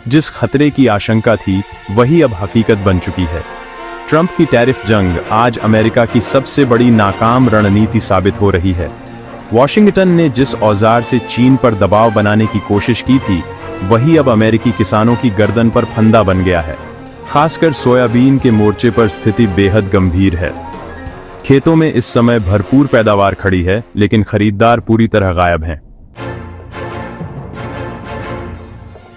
जिस खतरे की आशंका थी वही अब हकीकत बन चुकी है। ट्रंप की टैरिफ जंग आज अमेरिका की सबसे बड़ी नाकाम रणनीति साबित हो रही है। वॉशिंगटन ने जिस औजार से चीन पर दबाव बनाने की कोशिश की थी, वही अब अमेरिकी किसानों की गर्दन पर फंदा बन गया है। खासकर सोयाबीन के मोर्चे पर स्थिति बेहद गंभीर है। खेतों में इस समय भरपूर पैदावार खड़ी है, लेकिन खरीदार पूरी तरह गायब हैं।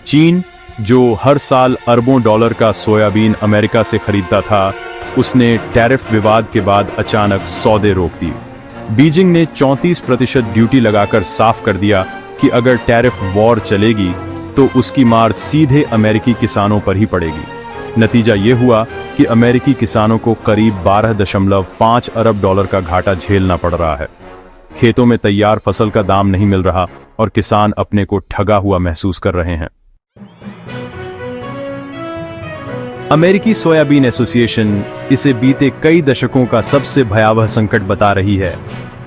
चीन, जो हर साल अरबों डॉलर का सोयाबीन अमेरिका से खरीदता था, उसने टैरिफ विवाद के बाद अचानक सौदे रोक दिए। बीजिंग ने 34% ड्यूटी लगाकर साफ कर दिया कि अगर टैरिफ वॉर चलेगी तो उसकी मार सीधे अमेरिकी किसानों पर ही पड़ेगी। नतीजा यह हुआ कि अमेरिकी किसानों को करीब 12.5 अरब डॉलर का घाटा झेलना पड़ रहा है। खेतों में तैयार फसल का दाम नहीं मिल रहा और किसान अपने को ठगा हुआ महसूस कर रहे हैं। अमेरिकी सोयाबीन एसोसिएशन इसे बीते कई दशकों का सबसे भयावह संकट बता रही है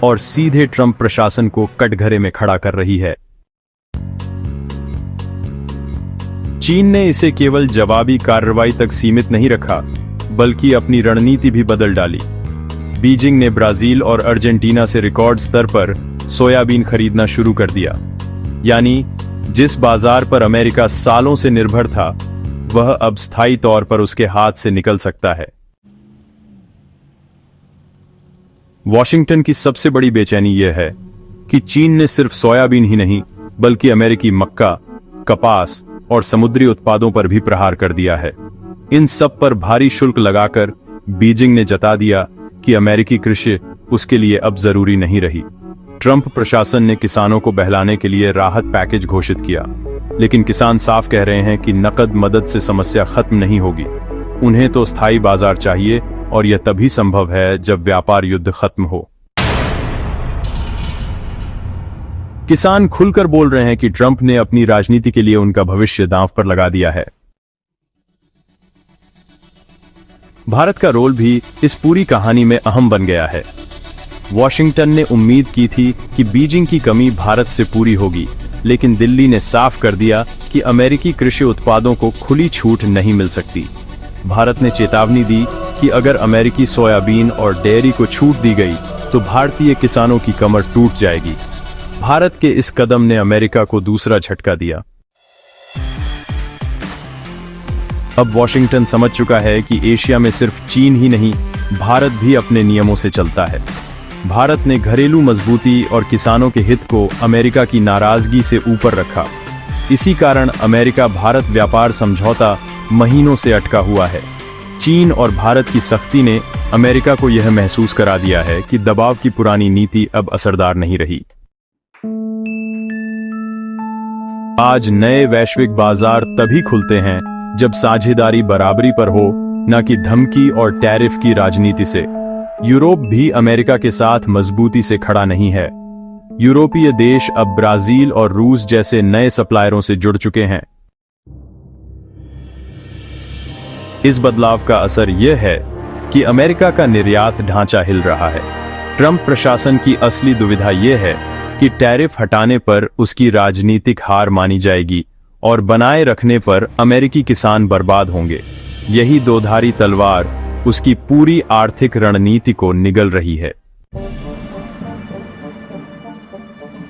और सीधे ट्रंप प्रशासन को कटघरे में खड़ा कर रही है। चीन ने इसे केवल जवाबी कार्रवाई तक सीमित नहीं रखा, बल्कि अपनी रणनीति भी बदल डाली। बीजिंग ने ब्राजील और अर्जेंटीना से रिकॉर्ड स्तर पर सोयाबीन खरीदना शुरू कर दिया। यानी जिस बाजार पर अमेरिका सालों से निर्भर था, वह अब स्थायी तौर पर उसके हाथ से निकल सकता है। वॉशिंगटन की सबसे बड़ी बेचैनी यह है कि चीन ने सिर्फ सोयाबीन ही नहीं, बल्कि अमेरिकी मक्का, कपास और समुद्री उत्पादों पर भी प्रहार कर दिया है। इन सब पर भारी शुल्क लगाकर बीजिंग ने जता दिया कि अमेरिकी कृषि उसके लिए अब जरूरी नहीं रही। ट्रंप प्रशासन ने किसानों को बहलाने के लिए राहत पैकेज घोषित किया, लेकिन किसान साफ कह रहे हैं कि नकद मदद से समस्या खत्म नहीं होगी। उन्हें तो स्थायी बाजार चाहिए और यह तभी संभव है जब व्यापार युद्ध खत्म हो। किसान खुलकर बोल रहे हैं कि ट्रंप ने अपनी राजनीति के लिए उनका भविष्य दांव पर लगा दिया है। भारत का रोल भी इस पूरी कहानी में अहम बन गया है। वॉशिंगटन ने उम्मीद की थी कि बीजिंग की कमी भारत से पूरी होगी, लेकिन दिल्ली ने साफ कर दिया कि अमेरिकी कृषि उत्पादों को खुली छूट नहीं मिल सकती। भारत ने चेतावनी दी कि अगर अमेरिकी सोयाबीन और डेयरी को छूट दी गई तो भारतीय किसानों की कमर टूट जाएगी। भारत के इस कदम ने अमेरिका को दूसरा झटका दिया। अब वॉशिंगटन समझ चुका है कि एशिया में सिर्फ चीन ही नहीं, भारत भी अपने नियमों से चलता है। भारत ने घरेलू मजबूती और किसानों के हित को अमेरिका की नाराजगी से ऊपर रखा। इसी कारण अमेरिका भारत व्यापार समझौता महीनों से अटका हुआ है। चीन और भारत की सख्ती ने अमेरिका को यह महसूस करा दिया है कि दबाव की पुरानी नीति अब असरदार नहीं रही। आज नए वैश्विक बाजार तभी खुलते हैं जब साझेदारी बराबरी पर हो, न कि धमकी और टैरिफ की राजनीति से। यूरोप भी अमेरिका के साथ मजबूती से खड़ा नहीं है। यूरोपीय देश अब ब्राजील और रूस जैसे नए सप्लायरों से जुड़ चुके हैं। इस बदलाव का असर यह है कि अमेरिका का निर्यात ढांचा हिल रहा है। ट्रंप प्रशासन की असली दुविधा यह है कि टैरिफ हटाने पर उसकी राजनीतिक हार मानी जाएगी और बनाए रखने पर अमेरिकी किसान बर्बाद होंगे। यही दोधारी तलवार उसकी पूरी आर्थिक रणनीति को निगल रही है।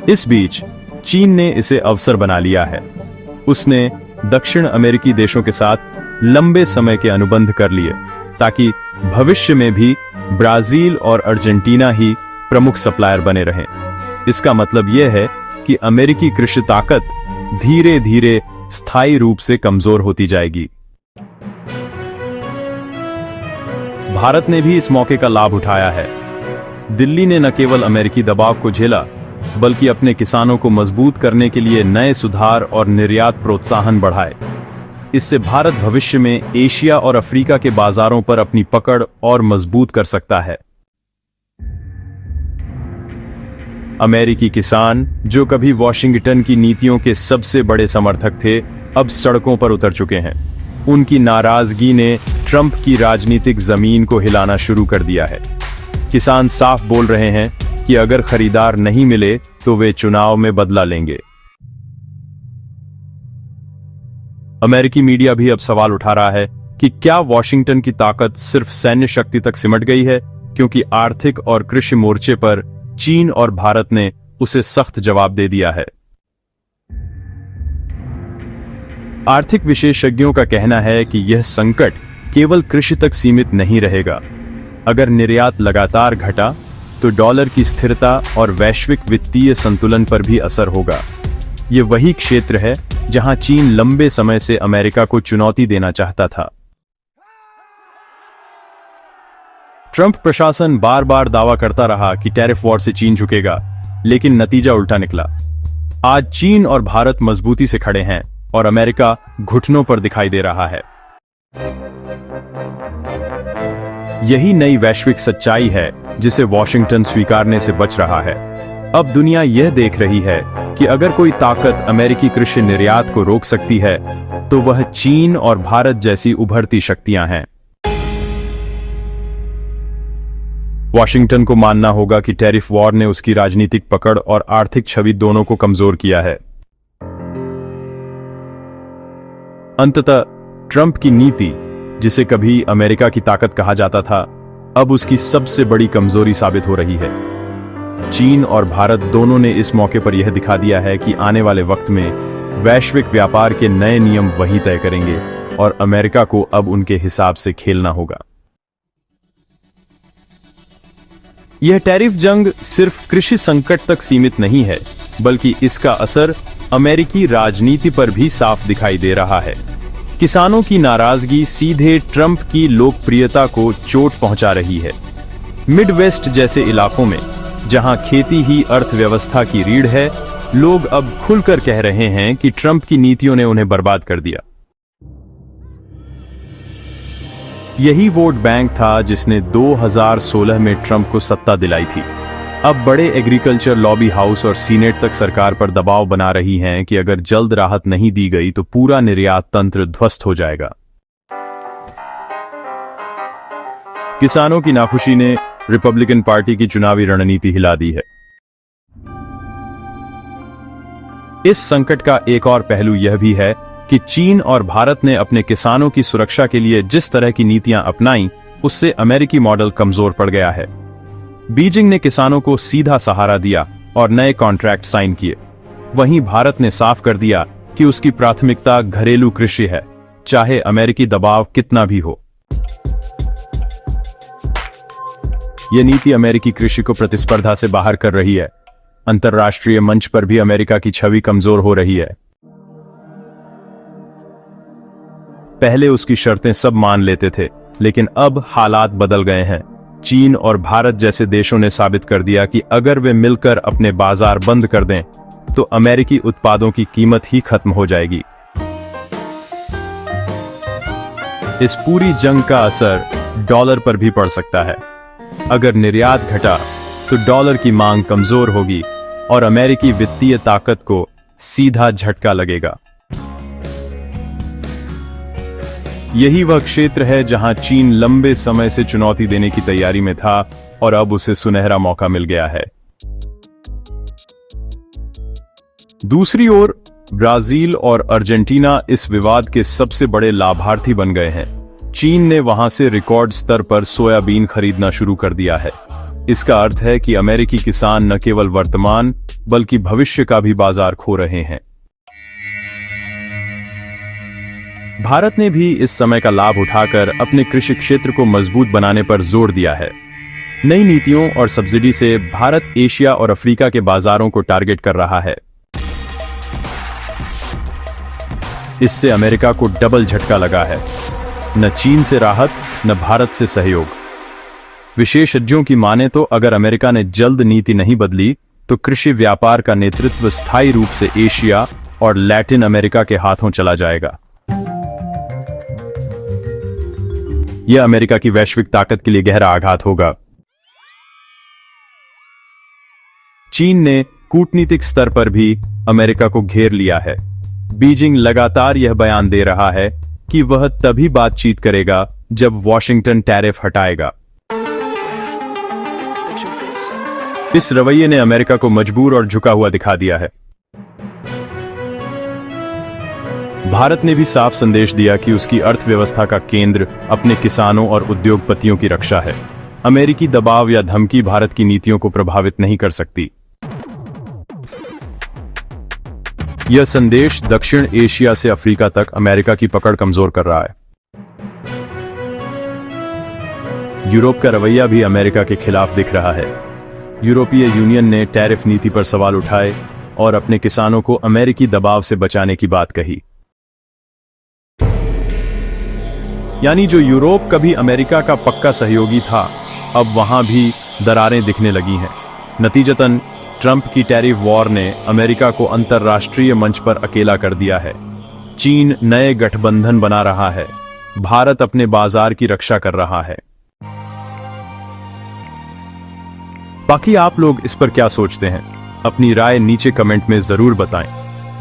इस बीच चीन ने इसे अवसर बना लिया है। उसने दक्षिण अमेरिकी देशों के साथ लंबे समय के अनुबंध कर लिए ताकि भविष्य में भी ब्राजील और अर्जेंटीना ही प्रमुख सप्लायर बने रहें। इसका मतलब यह है कि अमेरिकी कृषि ताकत धीरे धीरे स्थायी रूप से कमजोर होती जाएगी। भारत ने भी इस मौके का लाभ उठाया है। दिल्ली ने न केवल अमेरिकी दबाव को झेला, बल्कि अपने किसानों को मजबूत करने के लिए नए सुधार और निर्यात प्रोत्साहन बढ़ाए। इससे भारत भविष्य में एशिया और अफ्रीका के बाजारों पर अपनी पकड़ और मजबूत कर सकता है। अमेरिकी किसान, जो कभी वॉशिंगटन की नीतियों के सबसे बड़े समर्थक थे, अब सड़कों पर उतर चुके हैं। उनकी नाराजगी ने ट्रंप की राजनीतिक जमीन को हिलाना शुरू कर दिया है। किसान साफ बोल रहे हैं कि अगर खरीदार नहीं मिले तो वे चुनाव में बदला लेंगे। अमेरिकी मीडिया भी अब सवाल उठा रहा है कि क्या वॉशिंगटन की ताकत सिर्फ सैन्य शक्ति तक सिमट गई है, क्योंकि आर्थिक और कृषि मोर्चे पर चीन और भारत ने उसे सख्त जवाब दे दिया है। आर्थिक विशेषज्ञों का कहना है कि यह संकट केवल कृषि तक सीमित नहीं रहेगा। अगर निर्यात लगातार घटा तो डॉलर की स्थिरता और वैश्विक वित्तीय संतुलन पर भी असर होगा। यह वही क्षेत्र है जहां चीन लंबे समय से अमेरिका को चुनौती देना चाहता था। ट्रंप प्रशासन बार बार दावा करता रहा कि टैरिफ वॉर से चीन झुकेगा, लेकिन नतीजा उल्टा निकला। आज चीन और भारत मजबूती से खड़े हैं और अमेरिका घुटनों पर दिखाई दे रहा है। यही नई वैश्विक सच्चाई है जिसे वॉशिंगटन स्वीकारने से बच रहा है। अब दुनिया यह देख रही है कि अगर कोई ताकत अमेरिकी कृषि निर्यात को रोक सकती है तो वह चीन और भारत जैसी उभरती शक्तियां हैं। वॉशिंगटन को मानना होगा कि टैरिफ वॉर ने उसकी राजनीतिक पकड़ और आर्थिक छवि दोनों को कमजोर किया है। अंततः ट्रंप की नीति, जिसे कभी अमेरिका की ताकत कहा जाता था, अब उसकी सबसे बड़ी कमजोरी साबित हो रही है। चीन और भारत दोनों ने इस मौके पर यह दिखा दिया है कि आने वाले वक्त में वैश्विक व्यापार के नए नियम वही तय करेंगे और अमेरिका को अब उनके हिसाब से खेलना होगा। यह टैरिफ जंग सिर्फ कृषि संकट तक सीमित नहीं है, बल्कि इसका असर अमेरिकी राजनीति पर भी साफ दिखाई दे रहा है। किसानों की नाराजगी सीधे ट्रंप की लोकप्रियता को चोट पहुंचा रही है। मिडवेस्ट जैसे इलाकों में, जहां खेती ही अर्थव्यवस्था की रीढ़ है, लोग अब खुलकर कह रहे हैं कि ट्रंप की नीतियों ने उन्हें बर्बाद कर दिया। यही वोट बैंक था जिसने 2016 में ट्रंप को सत्ता दिलाई थी। अब बड़े एग्रीकल्चर लॉबी हाउस और सीनेट तक सरकार पर दबाव बना रही हैं कि अगर जल्द राहत नहीं दी गई तो पूरा निर्यात तंत्र ध्वस्त हो जाएगा। किसानों की नाखुशी ने रिपब्लिकन पार्टी की चुनावी रणनीति हिला दी है। इस संकट का एक और पहलू यह भी है कि चीन और भारत ने अपने किसानों की सुरक्षा के लिए जिस तरह की नीतियां अपनाई, उससे अमेरिकी मॉडल कमजोर पड़ गया है। बीजिंग ने किसानों को सीधा सहारा दिया और नए कॉन्ट्रैक्ट साइन किए। वहीं भारत ने साफ कर दिया कि उसकी प्राथमिकता घरेलू कृषि है, चाहे अमेरिकी दबाव कितना भी हो। यह नीति अमेरिकी कृषि को प्रतिस्पर्धा से बाहर कर रही है। अंतर्राष्ट्रीय मंच पर भी अमेरिका की छवि कमजोर हो रही है। पहले उसकी शर्तें सब मान लेते थे, लेकिन अब हालात बदल गए हैं। चीन और भारत जैसे देशों ने साबित कर दिया कि अगर वे मिलकर अपने बाजार बंद कर दें तो अमेरिकी उत्पादों की कीमत ही खत्म हो जाएगी। इस पूरी जंग का असर डॉलर पर भी पड़ सकता है। अगर निर्यात घटा तो डॉलर की मांग कमजोर होगी और अमेरिकी वित्तीय ताकत को सीधा झटका लगेगा। यही वह क्षेत्र है जहां चीन लंबे समय से चुनौती देने की तैयारी में था और अब उसे सुनहरा मौका मिल गया है। दूसरी ओर ब्राजील और अर्जेंटीना इस विवाद के सबसे बड़े लाभार्थी बन गए हैं। चीन ने वहां से रिकॉर्ड स्तर पर सोयाबीन खरीदना शुरू कर दिया है। इसका अर्थ है कि अमेरिकी किसान न केवल वर्तमान बल्कि भविष्य का भी बाजार खो रहे हैं। भारत ने भी इस समय का लाभ उठाकर अपने कृषि क्षेत्र को मजबूत बनाने पर जोर दिया है। नई नीतियों और सब्सिडी से भारत एशिया और अफ्रीका के बाजारों को टारगेट कर रहा है। इससे अमेरिका को डबल झटका लगा है, न चीन से राहत न भारत से सहयोग। विशेषज्ञों की माने तो अगर अमेरिका ने जल्द नीति नहीं बदली तो कृषि व्यापार का नेतृत्व स्थायी रूप से एशिया और लैटिन अमेरिका के हाथों चला जाएगा। यह अमेरिका की वैश्विक ताकत के लिए गहरा आघात होगा। चीन ने कूटनीतिक स्तर पर भी अमेरिका को घेर लिया है। बीजिंग लगातार यह बयान दे रहा है कि वह तभी बातचीत करेगा जब वॉशिंगटन टैरिफ हटाएगा। इस रवैये ने अमेरिका को मजबूर और झुका हुआ दिखा दिया है। भारत ने भी साफ संदेश दिया कि उसकी अर्थव्यवस्था का केंद्र अपने किसानों और उद्योगपतियों की रक्षा है। अमेरिकी दबाव या धमकी भारत की नीतियों को प्रभावित नहीं कर सकती। यह संदेश दक्षिण एशिया से अफ्रीका तक अमेरिका की पकड़ कमजोर कर रहा है। यूरोप का रवैया भी अमेरिका के खिलाफ दिख रहा है। यूरोपीय यूनियन ने टैरिफ नीति पर सवाल उठाए और अपने किसानों को अमेरिकी दबाव से बचाने की बात कही। यानी जो यूरोप कभी अमेरिका का पक्का सहयोगी था, अब वहां भी दरारें दिखने लगी हैं। नतीजतन ट्रंप की टैरिफ वॉर ने अमेरिका को अंतर्राष्ट्रीय मंच पर अकेला कर दिया है। चीन नए गठबंधन बना रहा है। भारत अपने बाजार की रक्षा कर रहा है। बाकी आप लोग इस पर क्या सोचते हैं? अपनी राय नीचे कमेंट में जरूर बताएं।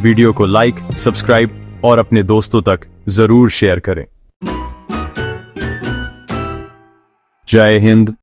वीडियो को लाइक, सब्सक्राइब और अपने दोस्तों तक जरूर शेयर करें। जय हिंद।